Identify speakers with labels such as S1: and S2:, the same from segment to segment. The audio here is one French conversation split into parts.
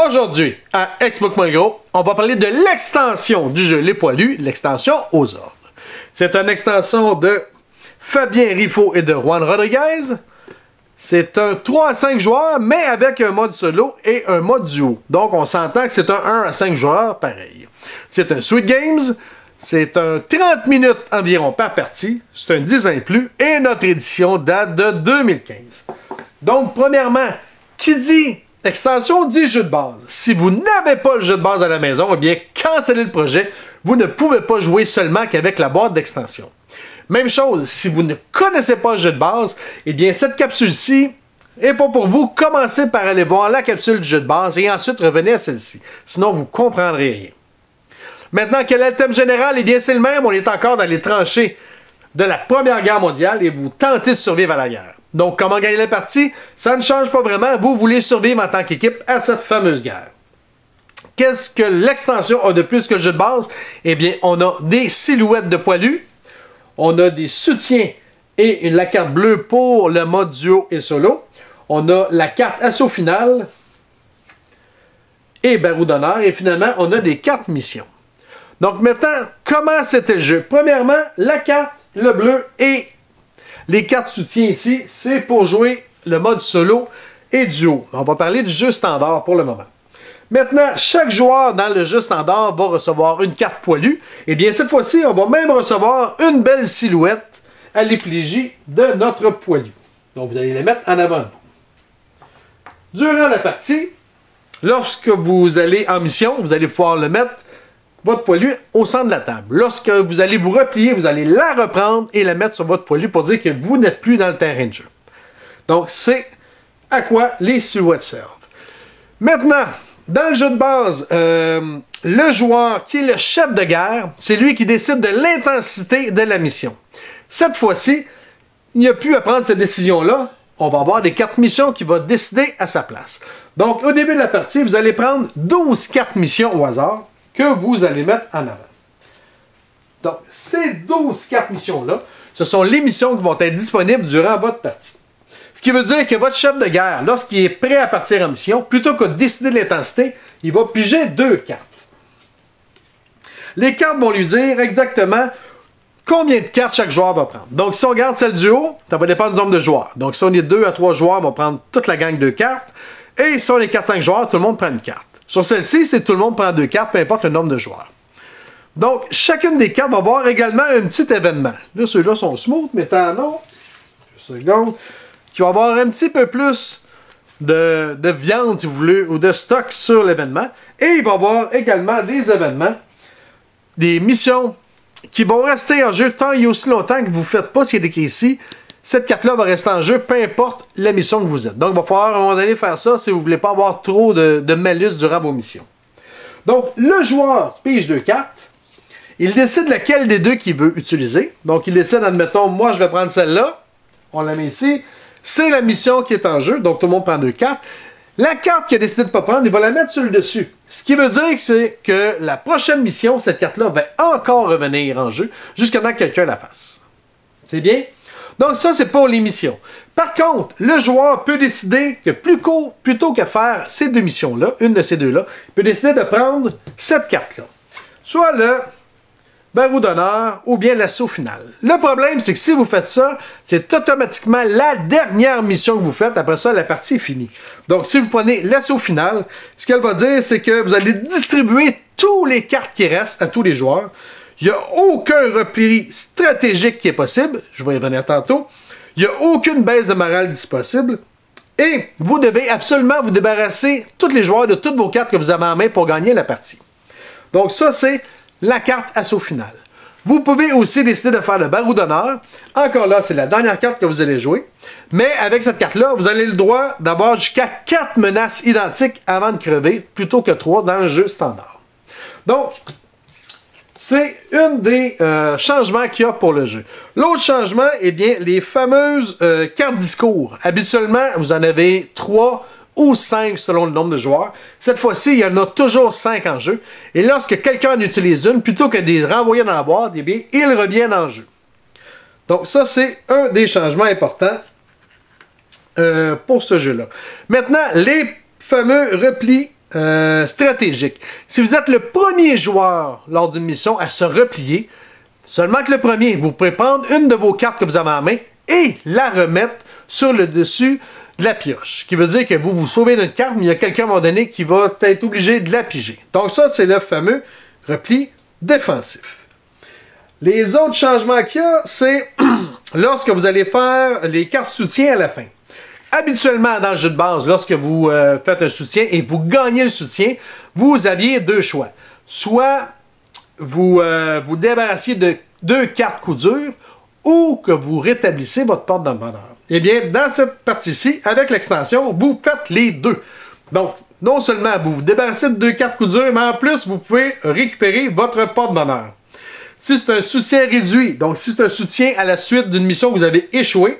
S1: Aujourd'hui, à Xbox.gros, on va parler de l'extension du jeu Les Poilus, l'extension aux ordres. C'est une extension de Fabien Riffaut et de Juan Rodriguez. C'est un 3 à 5 joueurs, mais avec un mode solo et un mode duo. Donc, on s'entend que c'est un 1 à 5 joueurs pareil. C'est un Sweet Games. C'est un 30 minutes environ par partie. C'est un 10 ans et plus. Et notre édition date de 2015. Donc, premièrement, qui dit extension dit jeu de base. Si vous n'avez pas le jeu de base à la maison, eh bien, cancellez le projet. Vous ne pouvez pas jouer seulement qu'avec la boîte d'extension. Même chose, si vous ne connaissez pas le jeu de base, eh bien, cette capsule-ci n'est pas pour vous. Commencez par aller voir la capsule du jeu de base et ensuite revenez à celle-ci. Sinon, vous ne comprendrez rien. Maintenant, quel est le thème général? Eh bien, c'est le même. On est encore dans les tranchées de la Première Guerre mondiale et vous tentez de survivre à la guerre. Donc, comment gagner la partie? Ça ne change pas vraiment. Vous voulez survivre en tant qu'équipe à cette fameuse guerre. Qu'est-ce que l'extension a de plus que le jeu de base? Eh bien, on a des silhouettes de poilus. On a des soutiens et la carte bleue pour le mode duo et solo. On a la carte assaut final et barreau d'honneur. Et finalement, on a des cartes missions. Donc maintenant, comment c'était le jeu? Premièrement, la carte, le bleu et les cartes soutien ici, c'est pour jouer le mode solo et duo. On va parler du jeu standard pour le moment. Maintenant, chaque joueur dans le jeu standard va recevoir une carte poilue. Et bien, cette fois-ci, on va même recevoir une belle silhouette à l'effigie de notre poilu. Donc, vous allez les mettre en avant de vous. Durant la partie, lorsque vous allez en mission, vous allez pouvoir le mettre, votre poilu, au centre de la table. Lorsque vous allez vous replier, vous allez la reprendre et la mettre sur votre poilu pour dire que vous n'êtes plus dans le terrain de jeu. Donc, c'est à quoi les silhouettes servent. Maintenant, dans le jeu de base, le joueur qui est le chef de guerre, c'est lui qui décide de l'intensité de la mission. Cette fois-ci, il n'y a plus à prendre cette décision-là. On va avoir des cartes missions qui vont décider à sa place. Donc, au début de la partie, vous allez prendre 12 cartes missions au hasard que vous allez mettre en avant. Donc, ces 12 cartes missions-là, ce sont les missions qui vont être disponibles durant votre partie. Ce qui veut dire que votre chef de guerre, lorsqu'il est prêt à partir en mission, plutôt que de décider de l'intensité, il va piger 2 cartes. Les cartes vont lui dire exactement combien de cartes chaque joueur va prendre. Donc, si on regarde celle du haut, ça va dépendre du nombre de joueurs. Donc, si on est 2 à 3 joueurs, on va prendre toute la gang de cartes. Et si on est 4-5 joueurs, tout le monde prend une carte. Sur celle-ci, c'est tout le monde prend 2 cartes, peu importe le nombre de joueurs. Donc, chacune des cartes va avoir également un petit événement. Là, ceux-là sont smooth, mais t'en as, une seconde, qui va avoir un petit peu plus de viande, si vous voulez, ou de stock sur l'événement. Et il va y avoir également des événements, des missions qui vont rester en jeu tant et aussi longtemps que vous ne faites pas ce qui est écrit ici. Cette carte-là va rester en jeu, peu importe la mission que vous êtes. Donc, il va falloir à un moment donné faire ça si vous ne voulez pas avoir trop de malus durant vos missions. Donc, le joueur pige 2 cartes. Il décide laquelle des deux qu'il veut utiliser. Donc, il décide, admettons, moi, je vais prendre celle-là. On la met ici. C'est la mission qui est en jeu. Donc, tout le monde prend 2 cartes. La carte qu'il a décidé de ne pas prendre, il va la mettre sur le dessus. Ce qui veut dire c'est que la prochaine mission, cette carte-là va encore revenir en jeu jusqu'à temps que quelqu'un la fasse. C'est bien? Donc, ça, c'est pour les missions. Par contre, le joueur peut décider que plutôt que faire ces 2 missions-là, une de ces deux-là, il peut décider de prendre cette carte-là. Soit le barreau d'honneur ou bien l'assaut final. Le problème, c'est que si vous faites ça, c'est automatiquement la dernière mission que vous faites. Après ça, la partie est finie. Donc, si vous prenez l'assaut final, ce qu'elle va dire, c'est que vous allez distribuer toutes les cartes qui restent à tous les joueurs. Il n'y a aucun repli stratégique qui est possible. Je vais y revenir tantôt. Il n'y a aucune baisse de morale possible. Et vous devez absolument vous débarrasser, tous les joueurs, de toutes vos cartes que vous avez en main pour gagner la partie. Donc, ça, c'est la carte assaut final. Vous pouvez aussi décider de faire le barreau d'honneur. Encore là, c'est la dernière carte que vous allez jouer. Mais avec cette carte-là, vous avez le droit d'avoir jusqu'à 4 menaces identiques avant de crever, plutôt que 3 dans le jeu standard. Donc, c'est un des changements qu'il y a pour le jeu. L'autre changement, eh bien, les fameuses cartes discours. Habituellement, vous en avez 3 ou 5 selon le nombre de joueurs. Cette fois-ci, il y en a toujours 5 en jeu. Et lorsque quelqu'un en utilise une, plutôt que de les renvoyer dans la boîte, eh bien, ils reviennent en jeu. Donc ça, c'est un des changements importants pour ce jeu-là. Maintenant, les fameux replis stratégique. Si vous êtes le premier joueur lors d'une mission à se replier, seulement que le premier, vous pouvez prendre une de vos cartes que vous avez en main et la remettre sur le dessus de la pioche. Ce qui veut dire que vous vous sauvez d'une carte, mais il y a quelqu'un à un moment donné qui va être obligé de la piger. Donc ça, c'est le fameux repli défensif. Les autres changements qu'il y a, c'est lorsque vous allez faire les cartes soutien à la fin. Habituellement, dans le jeu de base, lorsque vous faites un soutien et vous gagnez le soutien, vous aviez deux choix. Soit vous vous débarrassiez de 2 cartes coup dur ou que vous rétablissez votre porte de bonheur. Eh bien, dans cette partie-ci, avec l'extension, vous faites les deux. Donc, non seulement vous vous débarrassez de 2 cartes coup dur, mais en plus, vous pouvez récupérer votre porte bonheur. Si c'est un soutien réduit, donc si c'est un soutien à la suite d'une mission que vous avez échoué,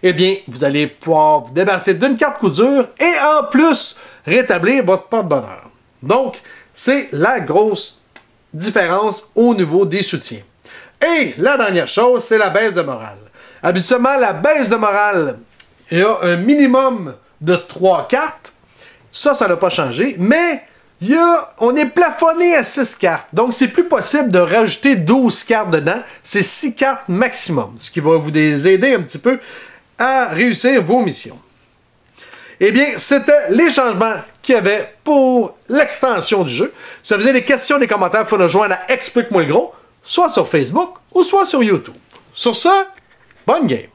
S1: eh bien, vous allez pouvoir vous débarrasser d'une carte coup dur et en plus, rétablir votre porte-bonheur. Donc, c'est la grosse différence au niveau des soutiens. Et la dernière chose, c'est la baisse de morale. Habituellement, la baisse de morale, il y a un minimum de 3 cartes. Ça n'a pas changé, mais on est plafonné à 6 cartes. Donc, c'est plus possible de rajouter 12 cartes dedans. C'est 6 cartes maximum, ce qui va vous aider un petit peu à réussir vos missions. Eh bien, c'était les changements qu'il y avait pour l'extension du jeu. Si vous avez des questions, des commentaires, il faut nous joindre à Explique-moi le gros, soit sur Facebook ou soit sur YouTube. Sur ce, bonne game!